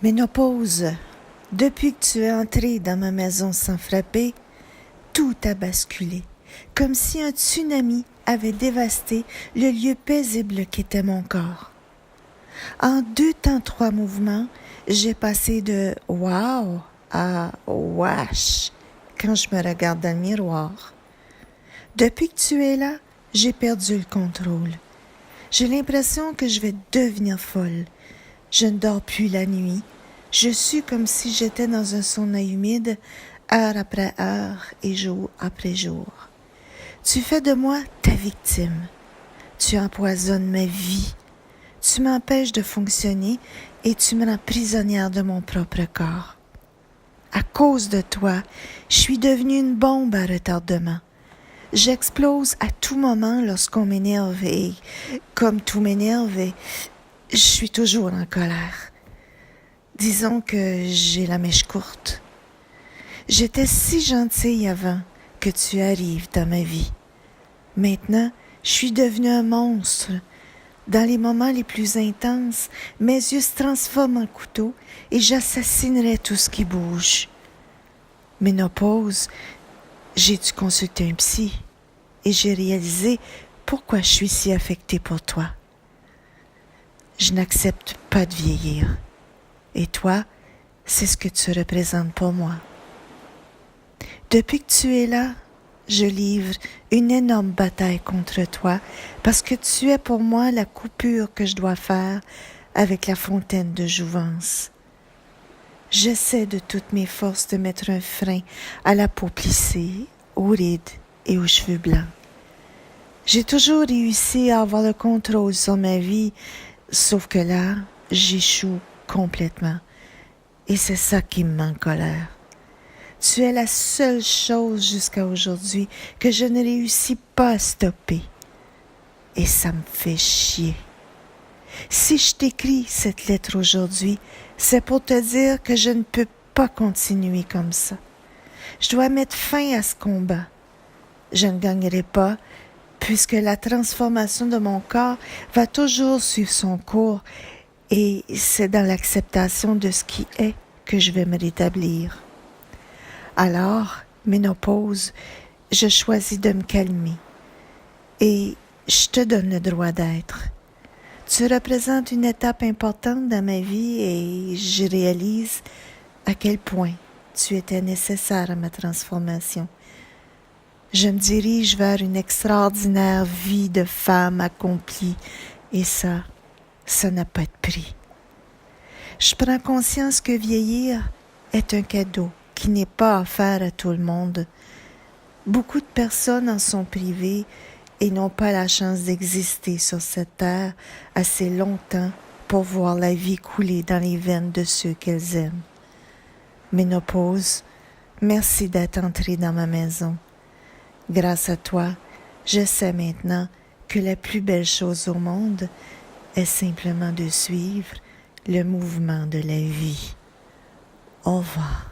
Ménopause, depuis que tu es entrée dans ma maison sans frapper, tout a basculé, comme si un tsunami avait dévasté le lieu paisible qu'était mon corps. En 2 temps 3 mouvements, j'ai passé de wow à wesh quand je me regarde dans le miroir. Depuis que tu es là, j'ai perdu le contrôle. J'ai l'impression que je vais devenir folle. Je ne dors plus la nuit. Je suis comme si j'étais dans un sauna humide, heure après heure et jour après jour. Tu fais de moi ta victime. Tu empoisonnes ma vie. Tu m'empêches de fonctionner et tu me rends prisonnière de mon propre corps. À cause de toi, je suis devenue une bombe à retardement. J'explose à tout moment lorsqu'on m'énerve et, comme tout m'énerve, je suis toujours en colère. Disons que j'ai la mèche courte. J'étais si gentille avant que tu arrives dans ma vie. Maintenant, je suis devenue un monstre. Dans les moments les plus intenses, mes yeux se transforment en couteau et j'assassinerai tout ce qui bouge. Ménopause, j'ai dû consulter un psy et j'ai réalisé pourquoi je suis si affectée pour toi. Je n'accepte pas de vieillir. Et toi, c'est ce que tu représentes pour moi. Depuis que tu es là, je livre une énorme bataille contre toi parce que tu es pour moi la coupure que je dois faire avec la fontaine de jouvence. J'essaie de toutes mes forces de mettre un frein à la peau plissée, aux rides et aux cheveux blancs. J'ai toujours réussi à avoir le contrôle sur ma vie, sauf que là, j'échoue complètement. Et c'est ça qui me met en colère. Tu es la seule chose jusqu'à aujourd'hui que je ne réussis pas à stopper. Et ça me fait chier. Si je t'écris cette lettre aujourd'hui, c'est pour te dire que je ne peux pas continuer comme ça. Je dois mettre fin à ce combat. Je ne gagnerai pas, puisque la transformation de mon corps va toujours suivre son cours, et c'est dans l'acceptation de ce qui est que je vais me rétablir. Alors, ménopause, je choisis de me calmer et je te donne le droit d'être. Tu représentes une étape importante dans ma vie et je réalise à quel point tu étais nécessaire à ma transformation. Je me dirige vers une extraordinaire vie de femme accomplie et ça n'a pas de prix. Je prends conscience que vieillir est un cadeau qui n'est pas offert à tout le monde. Beaucoup de personnes en sont privées et n'ont pas la chance d'exister sur cette terre assez longtemps pour voir la vie couler dans les veines de ceux qu'elles aiment. Ménopause, merci d'être entrée dans ma maison. Grâce à toi, je sais maintenant que la plus belle chose au monde est simplement de suivre le mouvement de la vie. Au revoir.